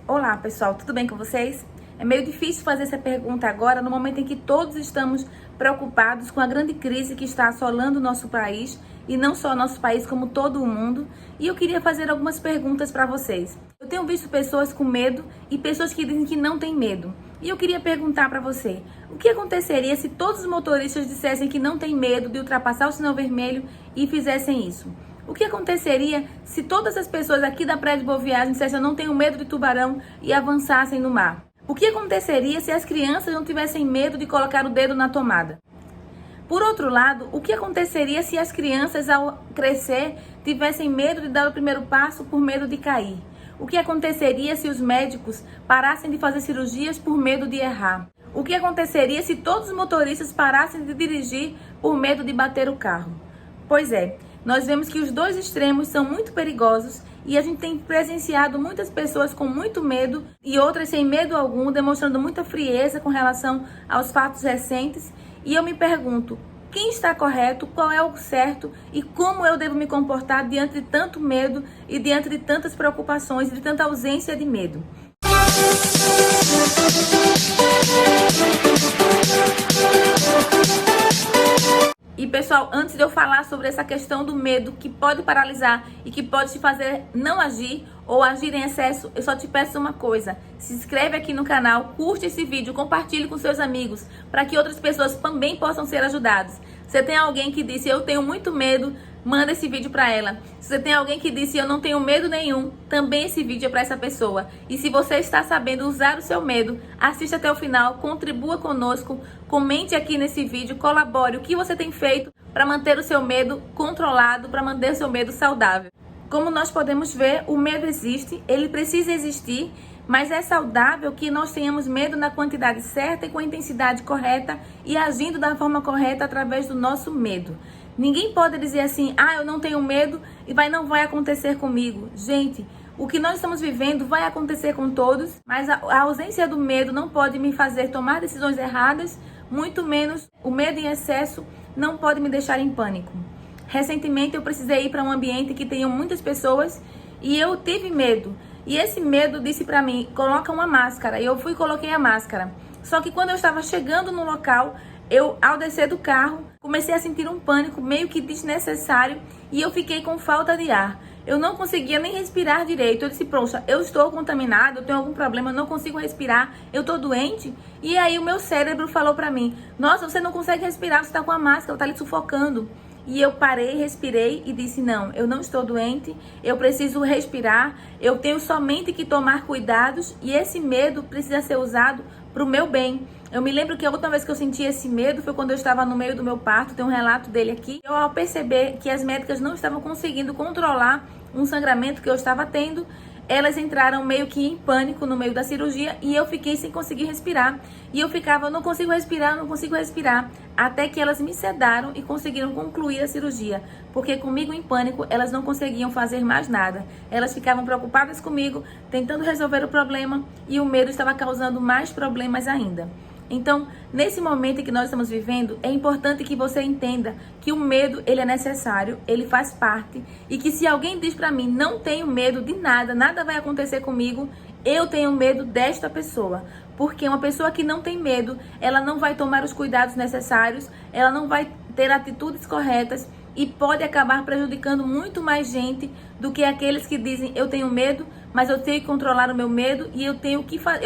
Olá pessoal, tudo bem com vocês? É meio difícil fazer essa pergunta agora, no momento em que todos estamos preocupados com a grande crise que está assolando o nosso país, e não só o nosso país, como todo o mundo. E eu queria fazer algumas perguntas para vocês. Eu tenho visto pessoas com medo e pessoas que dizem que não têm medo. E eu queria perguntar para você, o que aconteceria se todos os motoristas dissessem que não têm medo de ultrapassar o sinal vermelho e fizessem isso? O que aconteceria se todas as pessoas aqui da Praia de Boa Viagem dissessem eu não tenho medo de tubarão e avançassem no mar? O que aconteceria se as crianças não tivessem medo de colocar o dedo na tomada? Por outro lado, o que aconteceria se as crianças ao crescer tivessem medo de dar o primeiro passo por medo de cair? O que aconteceria se os médicos parassem de fazer cirurgias por medo de errar? O que aconteceria se todos os motoristas parassem de dirigir por medo de bater o carro? Pois é, nós vemos que os dois extremos são muito perigosos e a gente tem presenciado muitas pessoas com muito medo e outras sem medo algum, demonstrando muita frieza com relação aos fatos recentes. E eu me pergunto, quem está correto, qual é o certo e como eu devo me comportar diante de tanto medo e diante de tantas preocupações e de tanta ausência de medo? E pessoal, antes de eu falar sobre essa questão do medo que pode paralisar e que pode te fazer não agir ou agir em excesso, eu só te peço uma coisa: se inscreve aqui no canal, curte esse vídeo, compartilhe com seus amigos para que outras pessoas também possam ser ajudadas. Se você tem alguém que disse eu tenho muito medo, manda esse vídeo para ela. Se você tem alguém que disse eu não tenho medo nenhum, também esse vídeo é para essa pessoa. E se você está sabendo usar o seu medo, assista até o final, contribua conosco, comente aqui nesse vídeo, colabore o que você tem feito para manter o seu medo controlado, para manter o seu medo saudável. Como nós podemos ver, o medo existe, ele precisa existir, mas é saudável que nós tenhamos medo na quantidade certa e com a intensidade correta e agindo da forma correta através do nosso medo. Ninguém pode dizer assim, eu não tenho medo e não vai acontecer comigo. Gente, o que nós estamos vivendo vai acontecer com todos, mas a ausência do medo não pode me fazer tomar decisões erradas, muito menos o medo em excesso não pode me deixar em pânico. Recentemente eu precisei ir para um ambiente que tenham muitas pessoas e eu tive medo. E esse medo disse para mim, coloca uma máscara. E eu fui e coloquei a máscara. Só que quando eu estava chegando no local, ao descer do carro, comecei a sentir um pânico meio que desnecessário e eu fiquei com falta de ar. Eu não conseguia nem respirar direito. Eu disse, poxa, eu estou contaminado, eu tenho algum problema, eu não consigo respirar, eu estou doente. E aí o meu cérebro falou para mim, nossa, você não consegue respirar, você está com a máscara, está lhe sufocando. E eu parei, respirei e disse, não, eu não estou doente, eu preciso respirar, eu tenho somente que tomar cuidados e esse medo precisa ser usado para o meu bem. Eu me lembro que a última vez que eu senti esse medo foi quando eu estava no meio do meu parto, tem um relato dele aqui. Eu, ao perceber que as médicas não estavam conseguindo controlar um sangramento que eu estava tendo, elas entraram meio que em pânico no meio da cirurgia e eu fiquei sem conseguir respirar. E eu ficava, não consigo respirar, até que elas me sedaram e conseguiram concluir a cirurgia. Porque comigo em pânico, elas não conseguiam fazer mais nada. Elas ficavam preocupadas comigo, tentando resolver o problema e o medo estava causando mais problemas ainda. Então, nesse momento em que nós estamos vivendo, é importante que você entenda que o medo, ele é necessário, ele faz parte, e que se alguém diz pra mim, não tenho medo de nada, nada vai acontecer comigo, eu tenho medo desta pessoa. Porque uma pessoa que não tem medo, ela não vai tomar os cuidados necessários, ela não vai ter atitudes corretas e pode acabar prejudicando muito mais gente do que aqueles que dizem, eu tenho medo, mas eu tenho que controlar o meu medo e eu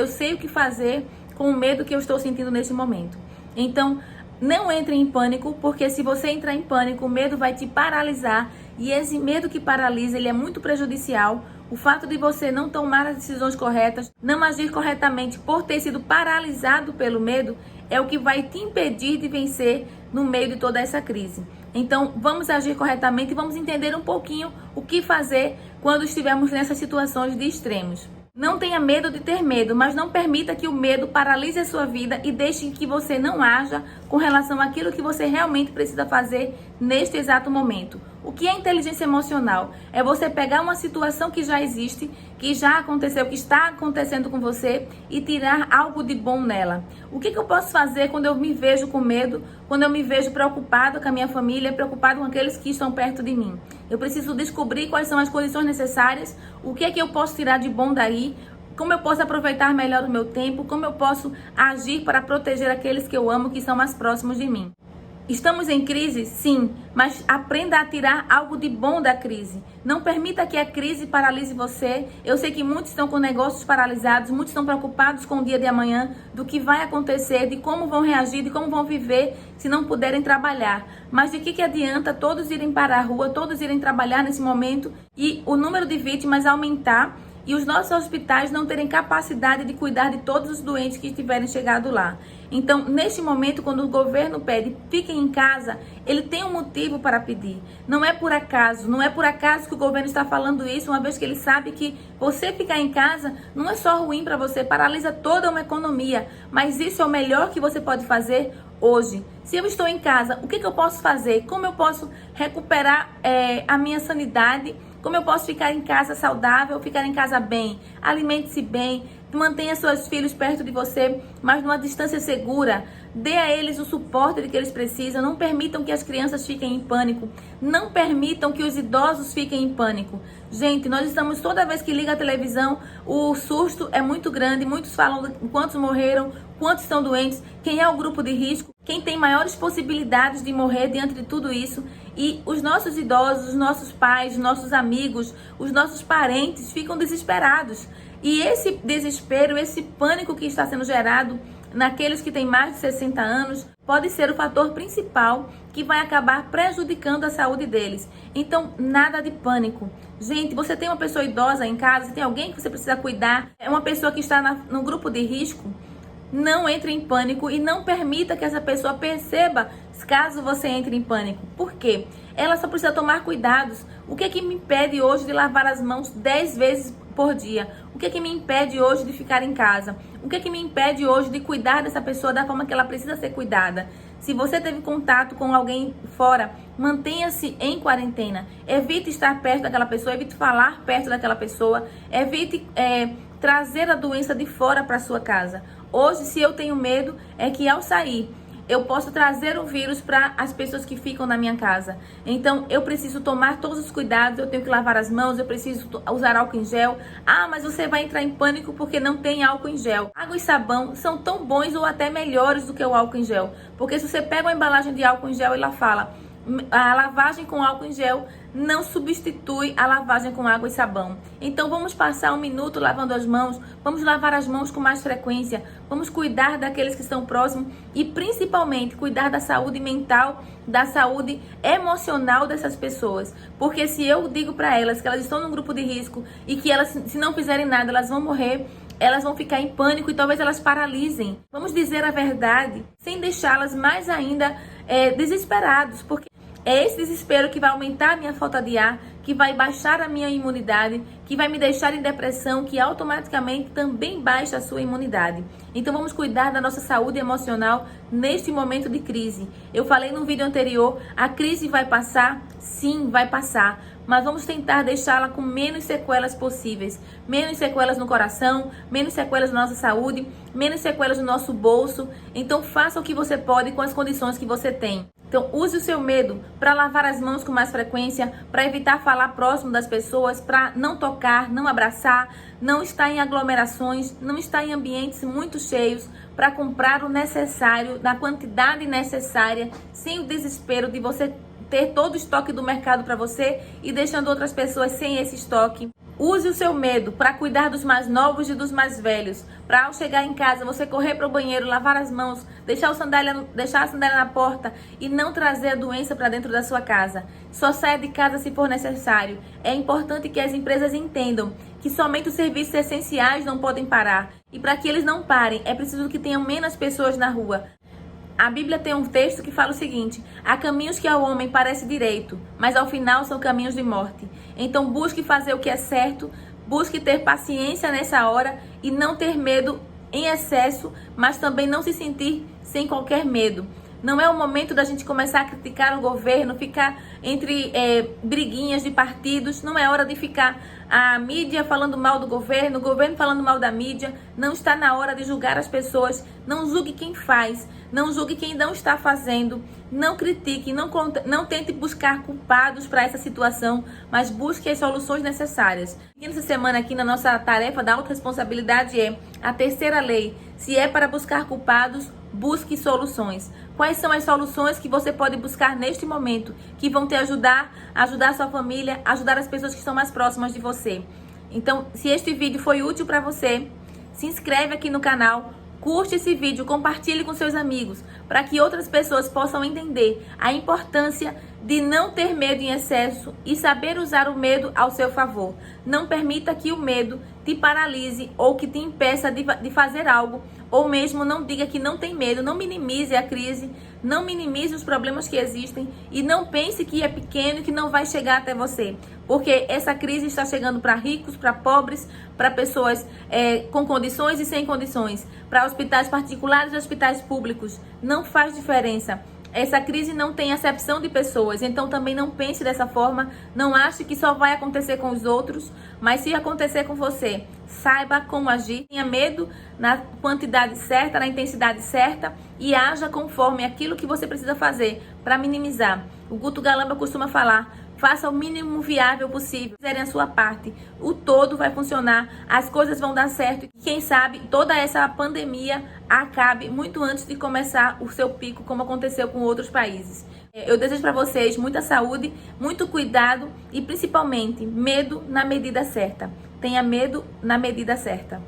sei o que fazer com o medo que eu estou sentindo nesse momento. Então, não entre em pânico, porque se você entrar em pânico, o medo vai te paralisar e esse medo que paralisa, ele é muito prejudicial. O fato de você não tomar as decisões corretas, não agir corretamente por ter sido paralisado pelo medo, é o que vai te impedir de vencer no meio de toda essa crise. Então, vamos agir corretamente e vamos entender um pouquinho o que fazer quando estivermos nessas situações de extremos. Não tenha medo de ter medo, mas não permita que o medo paralise a sua vida e deixe que você não haja com relação àquilo que você realmente precisa fazer neste exato momento. O que é inteligência emocional? É você pegar uma situação que já existe, que já aconteceu, que está acontecendo com você e tirar algo de bom nela. O que eu posso fazer quando eu me vejo com medo, quando eu me vejo preocupado com a minha família, preocupado com aqueles que estão perto de mim? Eu preciso descobrir quais são as condições necessárias, o que é que eu posso tirar de bom daí, como eu posso aproveitar melhor o meu tempo, como eu posso agir para proteger aqueles que eu amo, que são mais próximos de mim. Estamos em crise? Sim, mas aprenda a tirar algo de bom da crise. Não permita que a crise paralise você. Eu sei que muitos estão com negócios paralisados, muitos estão preocupados com o dia de amanhã, do que vai acontecer, de como vão reagir, de como vão viver se não puderem trabalhar. Mas de que adianta todos irem para a rua, todos irem trabalhar nesse momento e o número de vítimas aumentar e os nossos hospitais não terem capacidade de cuidar de todos os doentes que tiverem chegado lá. Então, neste momento, quando o governo pede fiquem em casa, ele tem um motivo para pedir. Não é por acaso que o governo está falando isso, uma vez que ele sabe que você ficar em casa não é só ruim para você, paralisa toda uma economia, mas isso é o melhor que você pode fazer hoje. Se eu estou em casa, o que eu posso fazer? Como eu posso recuperar a minha sanidade? Como eu posso ficar em casa saudável, ficar em casa bem? Alimente-se bem, mantenha seus filhos perto de você, mas numa distância segura. Dê a eles o suporte de que eles precisam. Não permitam que as crianças fiquem em pânico. Não permitam que os idosos fiquem em pânico. Gente, nós estamos, toda vez que liga a televisão, o susto é muito grande. Muitos falam de quantos morreram, quantos estão doentes, quem é o grupo de risco, quem tem maiores possibilidades de morrer diante de tudo isso. E os nossos idosos, os nossos pais, os nossos amigos, os nossos parentes ficam desesperados. E esse desespero, esse pânico que está sendo gerado naqueles que têm mais de 60 anos, pode ser o fator principal que vai acabar prejudicando a saúde deles. Então, nada de pânico. Gente, você tem uma pessoa idosa em casa, você tem alguém que você precisa cuidar, é uma pessoa que está no grupo de risco, não entre em pânico e não permita que essa pessoa perceba caso você entre em pânico. Por quê? Ela só precisa tomar cuidados. O que me impede hoje de lavar as mãos 10 vezes por dia? O que me impede hoje de ficar em casa? O que me impede hoje de cuidar dessa pessoa da forma que ela precisa ser cuidada? Se você teve contato com alguém fora, mantenha-se em quarentena. Evite estar perto daquela pessoa, evite falar perto daquela pessoa, evite trazer a doença de fora para sua casa. Hoje, se eu tenho medo, é que ao sair, eu posso trazer o vírus para as pessoas que ficam na minha casa. Então, eu preciso tomar todos os cuidados, eu tenho que lavar as mãos, eu preciso usar álcool em gel. Ah, mas você vai entrar em pânico porque não tem álcool em gel. Água e sabão são tão bons ou até melhores do que o álcool em gel. Porque se você pega uma embalagem de álcool em gel, ela fala: a lavagem com álcool em gel não substitui a lavagem com água e sabão. Então vamos passar 1 minuto lavando as mãos, vamos lavar as mãos com mais frequência, vamos cuidar daqueles que estão próximos e principalmente cuidar da saúde mental, da saúde emocional dessas pessoas. Porque se eu digo para elas que elas estão num grupo de risco e que elas, se não fizerem nada, elas vão morrer, elas vão ficar em pânico e talvez elas paralisem. Vamos dizer a verdade sem deixá-las mais ainda desesperados, porque é esse desespero que vai aumentar a minha falta de ar, que vai baixar a minha imunidade, que vai me deixar em depressão, que automaticamente também baixa a sua imunidade. Então vamos cuidar da nossa saúde emocional neste momento de crise. Eu falei no vídeo anterior, a crise vai passar? Sim, vai passar. Mas vamos tentar deixá-la com menos sequelas possíveis. Menos sequelas no coração, menos sequelas na nossa saúde, menos sequelas no nosso bolso. Então faça o que você pode com as condições que você tem. Então use o seu medo para lavar as mãos com mais frequência, para evitar falar próximo das pessoas, para não tocar, não abraçar, não estar em aglomerações, não estar em ambientes muito cheios, para comprar o necessário, na quantidade necessária, sem o desespero de você ter todo o estoque do mercado para você e deixando outras pessoas sem esse estoque. Use o seu medo para cuidar dos mais novos e dos mais velhos. Para ao chegar em casa, você correr para o banheiro, lavar as mãos, deixar a sandália na porta e não trazer a doença para dentro da sua casa. Só saia de casa se for necessário. É importante que as empresas entendam que somente os serviços essenciais não podem parar. E para que eles não parem, é preciso que tenham menos pessoas na rua. A Bíblia tem um texto que fala o seguinte: há caminhos que ao homem parece direito, mas ao final são caminhos de morte. Então busque fazer o que é certo, busque ter paciência nessa hora e não ter medo em excesso, mas também não se sentir sem qualquer medo. Não é o momento da gente começar a criticar o governo, ficar entre briguinhas de partidos. Não é hora de ficar a mídia falando mal do governo, o governo falando mal da mídia. Não está na hora de julgar as pessoas. Não julgue quem faz, não julgue quem não está fazendo. Não critique, não tente buscar culpados para essa situação, mas busque as soluções necessárias. E nessa semana aqui, na nossa tarefa da autorresponsabilidade, é a terceira lei. Se é para buscar culpados, busque soluções. Quais são as soluções que você pode buscar neste momento, que vão te ajudar a sua família, ajudar as pessoas que estão mais próximas de você? Então, se este vídeo foi útil para você, se inscreve aqui no canal, curte esse vídeo, compartilhe com seus amigos, para que outras pessoas possam entender a importância de não ter medo em excesso e saber usar o medo ao seu favor. Não permita que o medo te paralise ou que te impeça de fazer algo, ou mesmo não diga que não tem medo. Não minimize a crise, não minimize os problemas que existem e não pense que é pequeno e que não vai chegar até você. Porque essa crise está chegando para ricos, para pobres, para pessoas com condições e sem condições, para hospitais particulares e hospitais públicos. Não faz diferença. Essa crise não tem acepção de pessoas, então também não pense dessa forma, não ache que só vai acontecer com os outros, mas se acontecer com você, saiba como agir, tenha medo na quantidade certa, na intensidade certa e haja conforme aquilo que você precisa fazer para minimizar. O Guto Galamba costuma falar: faça o mínimo viável possível, fizerem a sua parte, o todo vai funcionar, as coisas vão dar certo e quem sabe toda essa pandemia acabe muito antes de começar o seu pico, como aconteceu com outros países. Eu desejo para vocês muita saúde, muito cuidado e principalmente medo na medida certa. Tenha medo na medida certa.